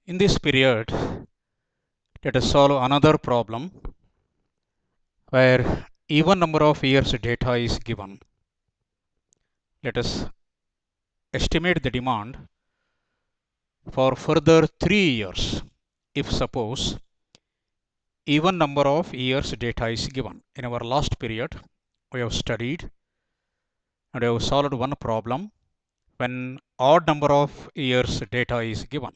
In this period, let us solve another problem where even number of years data is given. Let us estimate the demand for further 3 years if suppose even number of years data is given. In our last period, we have studied and we have solved one problem when odd number of years data is given.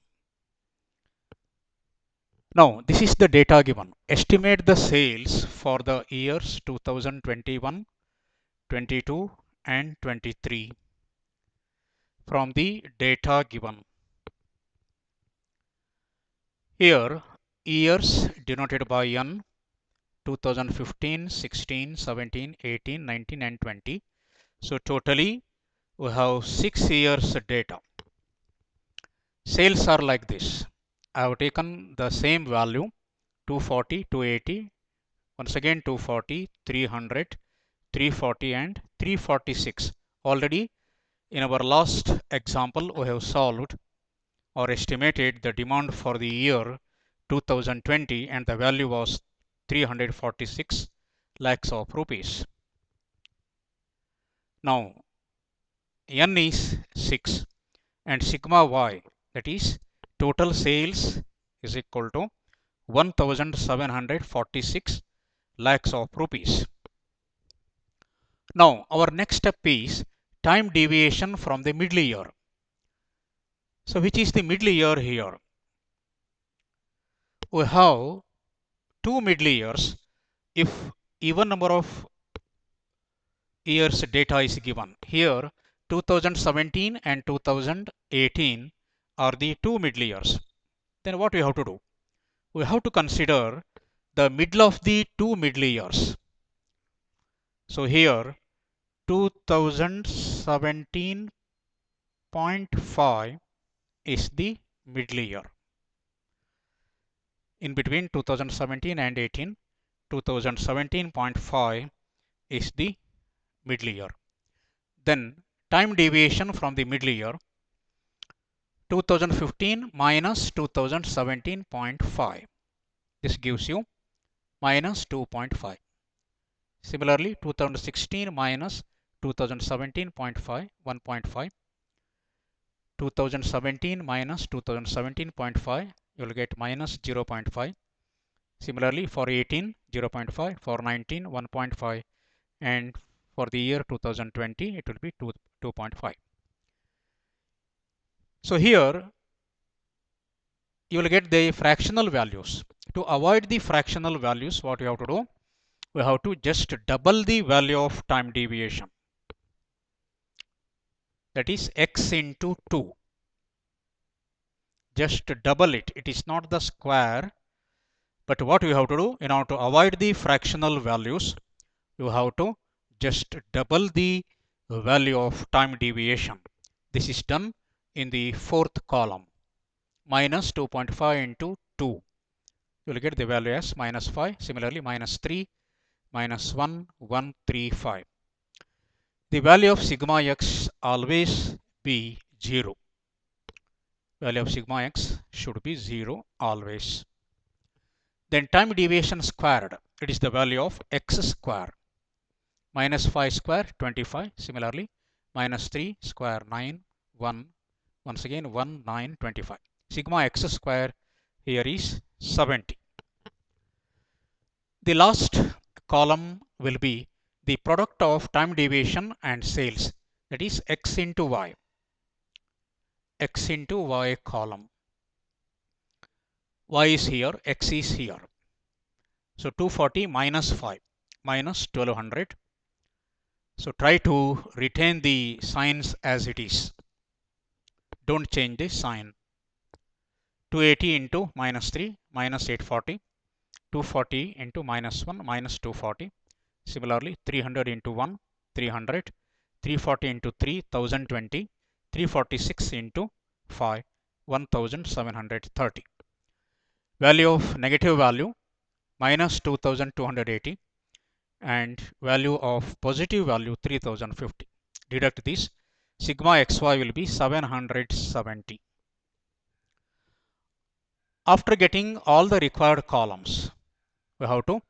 Now, this is the data given. Estimate the sales for the years 2021, 22 and 23 from the data given. Here, years denoted by N, 2015, 16, 17, 18, 19 and 20. So totally we have 6 years data. Sales are like this. I have taken the same value 240, 280, once again 240, 300, 340 and 346. Already in our last example we have solved or estimated the demand for the year 2020 and the value was 346 lakhs of rupees. Now N is 6 and sigma y, that is total sales, is equal to 1746 lakhs of rupees. Now our next step is time deviation from the middle year. So which is the middle year here? We have two middle years if even number of years data is given. Here 2017 and 2018 are the two middle years. Then what we have to do? We have to consider the middle of the two middle years. So here 2017.5 is the middle year. In between 2017 and 18, 2017.5 is the middle year. Then time deviation from the middle year, 2015 minus 2017.5. This gives you minus 2.5. Similarly, 2016 minus 2017.5, 1.5. 2017 minus 2017.5, you will get minus 0.5. Similarly, for 18, 0.5, for 19, 1.5, and for the year 2020, it will be 2.5. So here, you will get the fractional values. To avoid the fractional values, what you have to do? We have to just double the value of time deviation. That is x into 2. Just double it. It is not the square. But what you have to do, in order to avoid the fractional values, you have to just double the value of time deviation. This is done in the fourth column. Minus 2.5 into 2. You will get the value as minus 5. Similarly, minus 3, minus 1, 1, 3, 5. The value of sigma x always be 0. Value of sigma x should be 0 always. Then time deviation squared, it is the value of x square. Minus 5 square, 25. Similarly, minus 3 square, 9, 1. Once again, 1, 9, 25. Sigma x square here is 70. The last column will be the product of time deviation and sales. That is x into y. X into y column. Y is here, x is here. So 240 minus 5 minus 1200. So try to retain the signs as it is. Don't change the sign. 280 into minus 3 minus 840. 240 into minus 1 minus 240. Similarly, 300 into 1, 300. 340 into 3, 1020. 346 into 5, 1730. Value of negative value, minus 2280. And value of positive value, 3050. Deduct this. Sigma xy will be 770. After getting all the required columns, we have to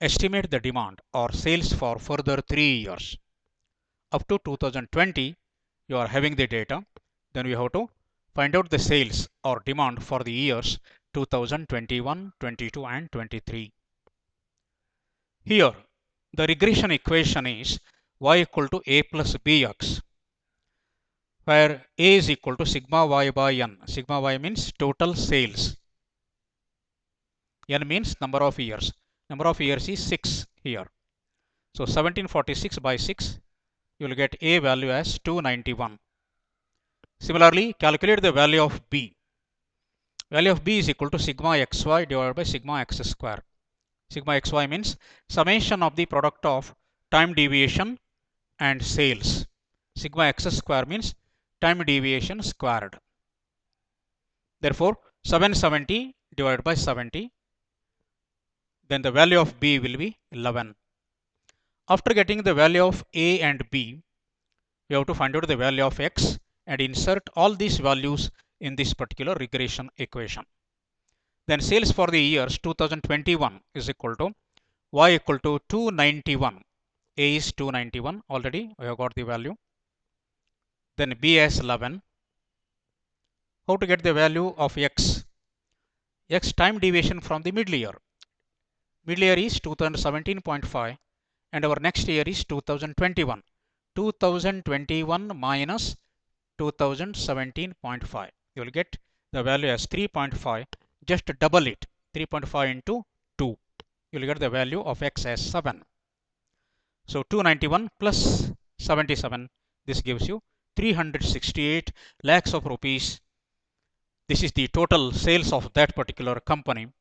estimate the demand or sales for further 3 years. Up to 2020, you are having the data. Then we have to find out the sales or demand for the years 2021, 22 and 23. Here, the regression equation is y equal to a plus bx, where a is equal to sigma y by n. Sigma y means total sales. N means number of years. Number of years is 6 here. So 1746 by 6, you will get a value as 291. Similarly, calculate the value of b. Value of b is equal to sigma xy divided by sigma x square. Sigma xy means summation of the product of time deviation and sales. Sigma x square means time deviation squared. Therefore, 770 divided by 70, then the value of b will be 11. After getting the value of a and b, we have to find out the value of x and insert all these values in this particular regression equation. Then sales for the years 2021 is equal to y equal to 291. A is 291 already, we have got the value. Then b as 11. How to get the value of x? X time deviation from the middle year. Middle year is 2017.5 and our next year is 2021. 2021 minus 2017.5. You will get the value as 3.5. Just double it. 3.5 into 2. You will get the value of x as 7. So 291 plus 77. This gives you 368 lakhs of rupees. This is the total sales of that particular company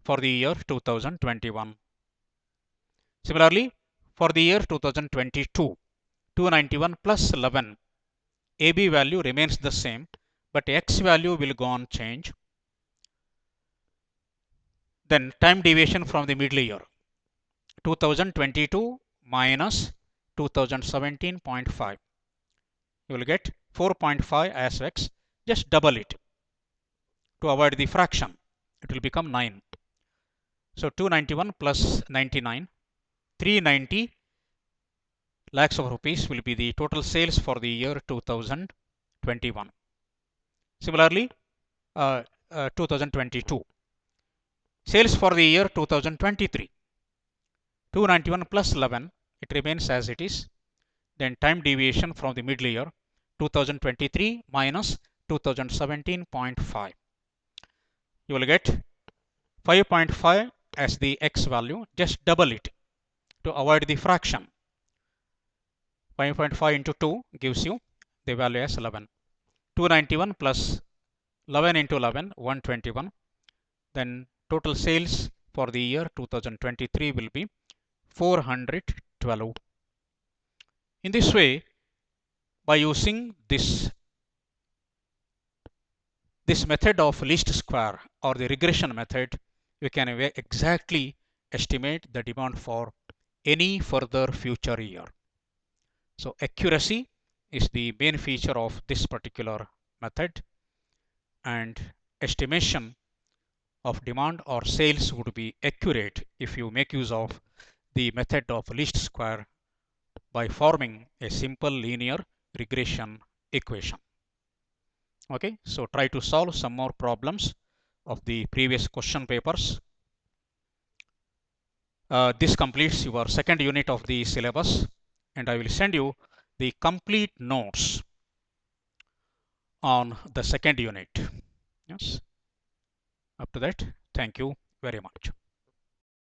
for the year 2021. Similarly, for the year 2022, 291 plus 11, AB value remains the same, but X value will go on change. Then time deviation from the middle year, 2022 minus 2017.5. You will get 4.5 as X. Just double it to avoid the fraction. It will become 9. So 291 plus 99, 390 lakhs of rupees will be the total sales for the year 2021. Similarly, 2022. Sales for the year 2023. 291 plus 11, it remains as it is. Then time deviation from the middle year, 2023 minus 2017.5. You will get 5.5 as the x value. Just double it to avoid the fraction. 5.5 into 2 gives you the value as 11. 291 plus 11 into 11, 121. Then total sales for the year 2023 will be 412. In this way, by using this method of least square or the regression method, we can exactly estimate the demand for any further future year. So accuracy is the main feature of this particular method, and estimation of demand or sales would be accurate if you make use of the method of least square by forming a simple linear regression equation. Okay, so try to solve some more problems of the previous question papers. This completes your second unit of the syllabus, and I will send you the complete notes on the second unit. Yes. Up to that, thank you very much.